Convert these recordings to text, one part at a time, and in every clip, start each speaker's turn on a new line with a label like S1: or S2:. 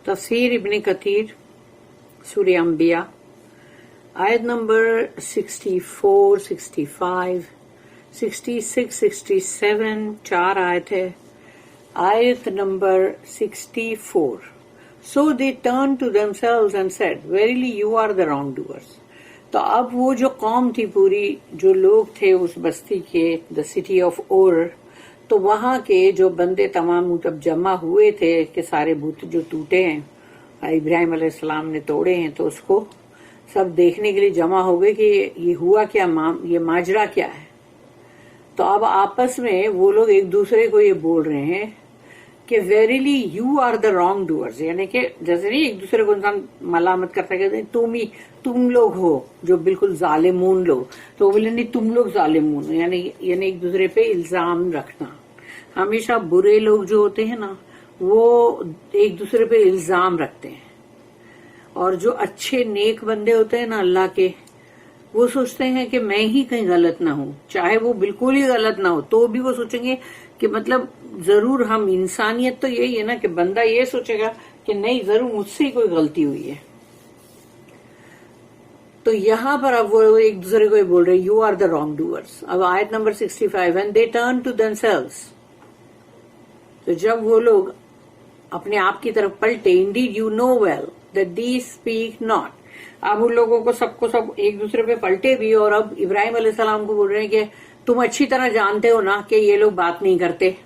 S1: तफसीर इब्न कतीर सूरह अंबिया आयत नंबर 64, 65, 66, 67 चार आयत है। आयत number 64 So they turned to themselves and said, Verily you are the wrongdoers. तो अब वो जो कौम थी पूरी, जो लोग थे उस बस्ती के, द सिटी ऑफ ओर, तो वहां के जो बंदे तमाम जब जमा हुए थे कि सारे बुत जो टूटे हैं इब्राहिम अलैहिस्सलाम ने तोड़े हैं, तो उसको सब देखने के लिए जमा हो गए कि ये हुआ क्या, ये माजरा क्या है। तो अब आपस में वो लोग एक दूसरे को ये बोल रहे हैं कि verily you are the wrongdoers, यानी कि जैसे नहीं एक दूसरे को इंसान मलामत करता है, तुम लोग हो जो बिल्कुल जालिमून लोग, तो बोले नहीं तुम लोग जालिमून, यानी एक दूसरे पे इल्जाम रखना। हमेशा बुरे लोग जो होते हैं ना वो एक दूसरे पे इल्जाम रखते हैं, और जो अच्छे नेक बंदे होते हैं ना अल्लाह के, वो सोचते हैं कि मैं ही कहीं गलत ना हूं, चाहे वो बिल्कुल ही गलत ना हो तो भी वो सोचेंगे कि मतलब जरूर हम, इंसानियत तो यही है ना कि बंदा ये सोचेगा कि नहीं जरूर मुझसे ही कोई गलती हुई है। तो यहां पर अब वो एक दूसरे को बोल रहे you are the wrongdoers. अब आयत नंबर 65 and they turn to themselves, तो जब वो लोग अपने आप की तरफ पलटे, indeed you know well that these speak not, अब उन लोगों को सबको सब एक दूसरे पे पलटे भी, और अब इब्राहिम अलैहिस्सलाम को बोल रहे हैं कि तुम अच्छी तरह जानते हो ना कि ये लोग बात नहीं करते।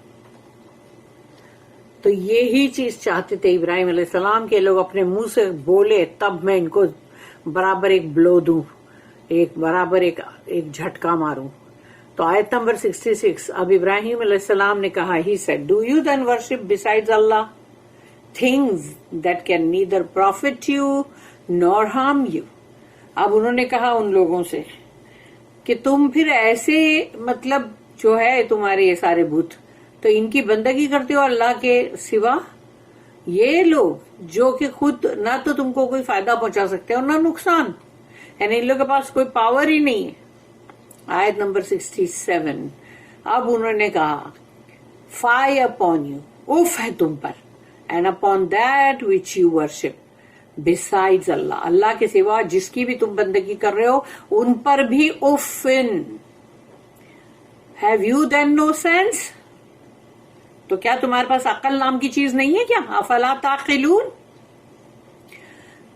S1: तो ये ही चीज चाहते थे इब्राहिम अलैहिस्सलाम के लोग अपने मुंह से बोले तब मैं इनको बराबर एक ब्लो दूं, एक बराबर एक झटका मारूं। तो आयत नंबर 66, अब इब्राहिम अलैहिस्सलाम ने कहा, he said, do you then worship besides Allah things that can neither profit you nor harm you. अब उन्होंने कहा उन लोगों से कि तुम फिर ऐसे मतलब जो है तुम्हारे ये सारे बुत, तो इनकी बंदगी करते हो अल्लाह के सिवा, ये लोग जो कि खुद ना तो तुमको कोई फायदा पहुंचा सकते और ना नुकसान, यानी इन लोगों के पास कोई पावर ही नहीं है। आयत नंबर 67, अब उन्होंने कहा, फाई अपॉन यू, उफ है तुम पर, and upon that which you worship besides Allah, Allah के सिवा जिसकी भी तुम बंदगी कर रहे हो उन पर भी उफिन। Have you then no sense, तो क्या तुम्हारे पास अकल नाम की चीज नहीं है क्या? अफला ताक़िलून।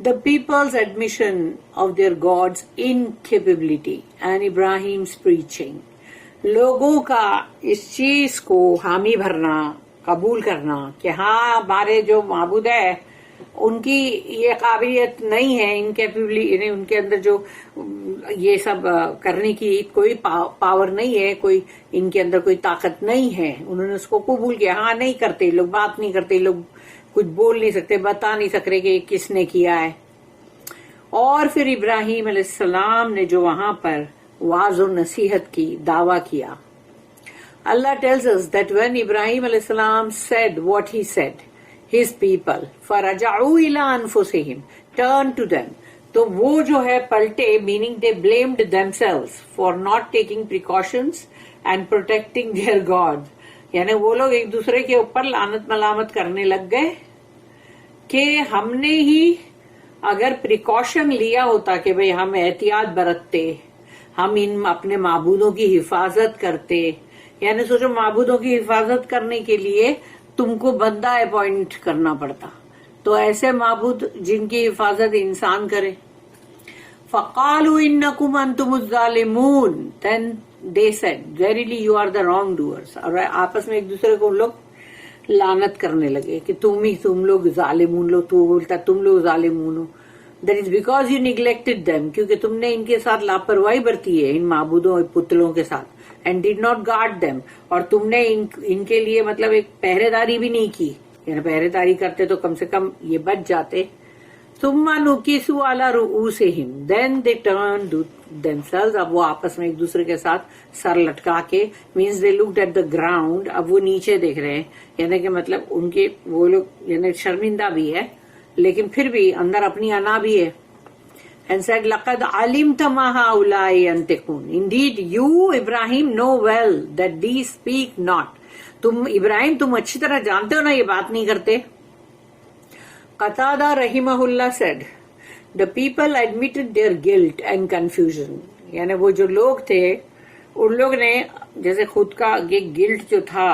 S1: The people's admission of their gods incapability and Ibrahim's preaching, लोगों का इस चीज को हामी भरना, कबूल करना कि हाँ हमारे जो माबूद है उनकी ये काबिलियत नहीं है, इनकेपेबिलिटी, उनके अंदर जो ये सब करने की कोई पावर नहीं है, कोई इनके अंदर कोई ताकत नहीं है, उन्होंने उसको कबूल किया। हाँ नहीं करते लोग, बात नहीं करते लोग, कुछ बोल नहीं सकते, बता नहीं सकते कि किसने किया है। और फिर इब्राहिम अलैहिस्सलाम ने जो वहां पर वाज और नसीहत की, दावा किया, Allah tells us that when Ibrahim अलैहिस्सलाम said what he said, his people faraja'u ila anfusihim, turn to them, तो वो जो है पलटे, meaning they blamed themselves for not taking precautions and protecting their God, यानी वो लोग एक दूसरे के ऊपर लानत मलामत करने लग गए कि हमने ही अगर प्रिकॉशन लिया होता कि भाई हम एहतियात बरतते, हम इन अपने माबूदों की हिफाजत करते, यानी सोचो माबूदों की हिफाजत करने के लिए तुमको बंदा अपॉइंट करना पड़ता, तो ऐसे माबूद जिनकी हिफाजत इंसान करे। फकालू इन्नकुम अंतुमुज़ ज़ालिमून, then they said verily you are the wrongdoers, और आपस में एक दूसरे को लोग लानत करने लगे कि तुम लोग जालिमून लो, तू बोलता तुम लोग जालिमून हो। That is because you neglected them, क्योंकि तुमने इनके साथ लापरवाही बरती है, इन माबूदों और पुतलों के साथ, and did not guard them, और तुमने इनके लिए मतलब एक पहरेदारी भी नहीं की, यानी पहरेदारी करते तो कम से कम ये बच जाते। सुम्मा नुकिसु अला रुऊसिहिम, देन दे टर्न देमसेल्व्स, अब वो आपस में एक दूसरे के साथ सर लटका के, means they looked at the ground, अब वो नीचे देख रहे हैं, यानी कि मतलब उनके वो लोग यानी शर्मिंदा भी है लेकिन फिर भी अंदर अपनी अना भी है। And said, "Laqad alimta ma haulai yantiqun." Indeed, you, Ibrahim, know well that these speak not. तुम इब्राहिम तुम अच्छी तरह जानते हो ना ये बात नहीं करते। Qatada rahimahullah said, the people admitted their guilt and confusion. यानी वो जो लोग थे उन लोग ने जैसे खुद का ये गिल्ट जो था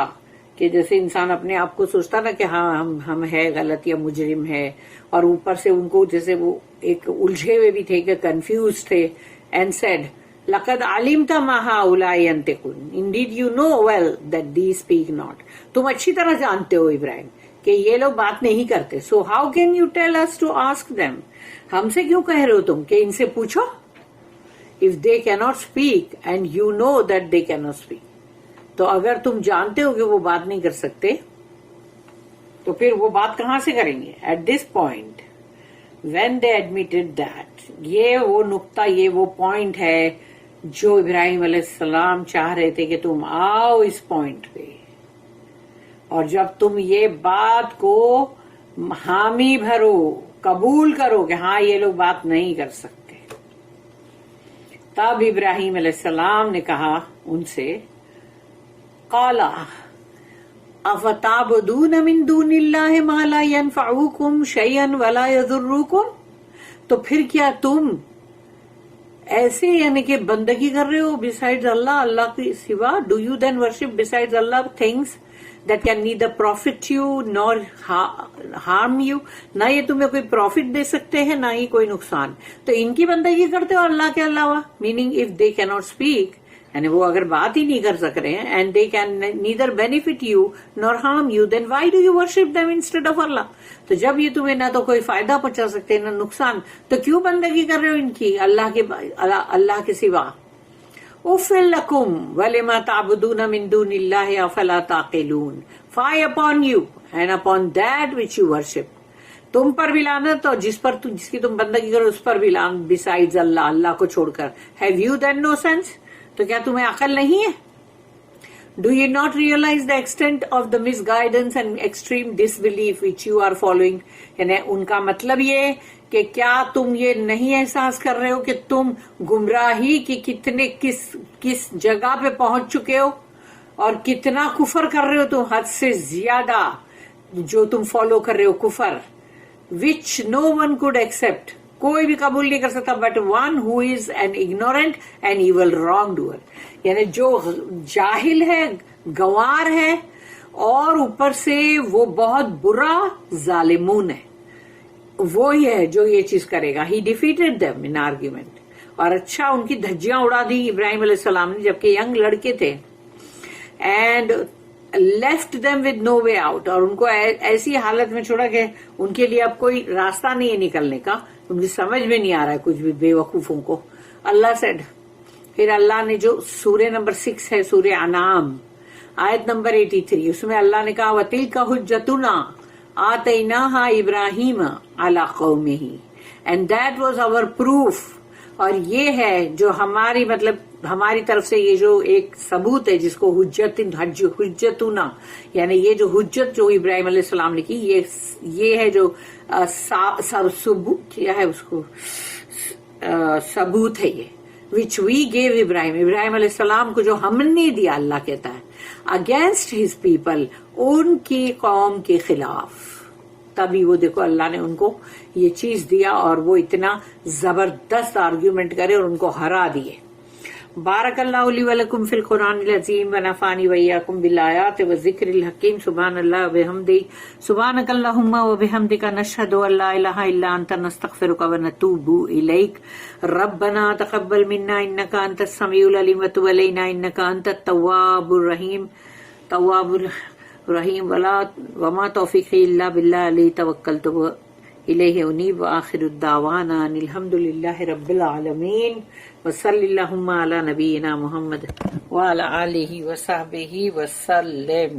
S1: कि जैसे इंसान अपने आप को सोचता ना कि हाँ हम है गलत या मुजरिम है, और ऊपर से उनको जैसे वो एक उलझे हुए भी थे कि कंफ्यूज थे, एंड सेड लक़द अलिमत मा हाउलाई यंतिकुन, indeed you know well that these speak not, तुम अच्छी तरह जानते हो इब्राहिम कि ये लोग बात नहीं करते, so how can you tell us to ask them, हमसे क्यों कह रहे हो तुम कि इनसे पूछो, if they cannot speak and you know that they cannot speak, तो अगर तुम जानते हो कि वो बात नहीं कर सकते तो फिर वो बात कहां से करेंगे. At this point when they admitted that, ये वो नुक्ता, ये वो पॉइंट है जो इब्राहिम अलैहिस्सलाम चाह रहे थे कि तुम आओ इस पॉइंट पे, और जब तुम ये बात को हामी भरो, कबूल करो कि हाँ ये लोग बात नहीं कर सकते, तब इब्राहिम अलैहिस्सलाम ने कहा उनसे, काला अफताबुदून मिन दूनिल्लाहि मा ला यनफउकुम शयअन वला यदुर्रुकुम, तो फिर क्या तुम ऐसे यानी कि बंदगी कर रहे हो बिसाइड्स अल्लाह, अल्लाह के सिवा, do you then worship besides Allah things that can neither profit you nor harm you, ना ये तुम्हें कोई प्रॉफिट दे सकते हैं ना ही कोई नुकसान, तो इनकी बंदगी करते हो अल्लाह के अलावा. Meaning if they can not speak, यानी वो अगर बात ही नहीं कर सक रहे हैं, and they can neither benefit you nor harm you, then why do you worship them instead of Allah, तो जब ये तुम्हें ना तो कोई फायदा पहुंचा सकते ना नुकसान, तो क्यों बंदगी कर रहे हो इनकी अल्लाह के सिवा. उफ़िल लकुम वलिमा ताबुदून मिन दूनिल्लाहि अफला ताक़िलून, fire upon you and upon that which you worship, तुम पर भी लानत और जिसकी तुम बंदगी करो उस पर भी लानत, बिसाइड्स अल्लाह, अल्लाह को छोड़कर. Have you then no sense, तो क्या तुम्हें अकल नहीं है. Do you not realize the extent of the misguidance and extreme disbelief which you are following, यानी उनका मतलब ये कि क्या तुम ये नहीं एहसास कर रहे हो कि तुम गुमराही की कितने किस जगह पे पहुंच चुके हो और कितना कुफर कर रहे हो तुम, हद से ज्यादा जो तुम फॉलो कर रहे हो कुफर, which no one could accept, कोई भी कबूल नहीं कर सकता, but one who is an ignorant and evil wrongdoer, यानी जो जाहिल है, गंवार है, और ऊपर से वो बहुत बुरा जालिमून है, वो ही है जो ये चीज करेगा. ही डिफीटेड देम इन आर्ग्यूमेंट, और अच्छा उनकी धज्जियां उड़ा दी इब्राहिम अलैहिस्सलाम ने जबकि यंग लड़के थे, and left them with no way out, और उनको ऐसी हालत में छोड़ा कि उनके लिए अब कोई रास्ता नहीं है निकलने का, उनकी समझ में नहीं आ रहा है कुछ भी, बेवकूफों को. अल्लाह सेड, फिर अल्लाह ने जो सूरह नंबर 6 है, सूरह अनाम आयत नंबर 83, उसमें अल्लाह ने कहा, वतिल्का हुज्जतुना आतैनाहा इब्राहीम अला कौमिही, and that was our proof, और ये है जो हमारी मतलब हमारी तरफ से ये जो एक सबूत है जिसको हुज्जतुना, यानी ये जो हुज्जत जो इब्राहिम अलैहिस्सलाम ने की, ये है जो सबूत, क्या है उसको, सबूत है ये, विच वी गेव इब्राहिम अलैहिस्सलाम को जो हमने दिया, अल्लाह कहता है, अगेंस्ट हिज पीपल, उनकी कौम के खिलाफ. तभी वो देखो अल्लाह ने उनको ये चीज दिया और वो इतना जबरदस्त आर्ग्यूमेंट करे और उनको हरा दिए. बारकल्लाहु ली व लकुम फिल कुरानिल अज़ीम व नफ़ानी व इय्याकुम बिल आयाति व ज़िक्रिल हकीम. सुब्हानल्लाह व बिहम्दिही, सुब्हानकल्लाहुम्मा व बिहम्दिका, नशहदु अन ला इलाहा इल्ला अंता, नस्तगफिरुका व नतूबु इलैक. रब्बना तक़ब्बल मिन्ना इन्नका अंतस समीउल अलीम व तुब अलैना इन्नका अंतत तव्वाबुर रहीम वमा तौफीक़ी इल्ला बिल्लाह अलैहि तवक्कलतु व इलैहि उनीब. व आखिरुद दावाना अनिल हम्दुलिल्लाहि रब्बिल आलमीन व सल्लल्लाहु अला नबीना मुहम्मद व अला आलिहि व सहबिहि व सल्लम.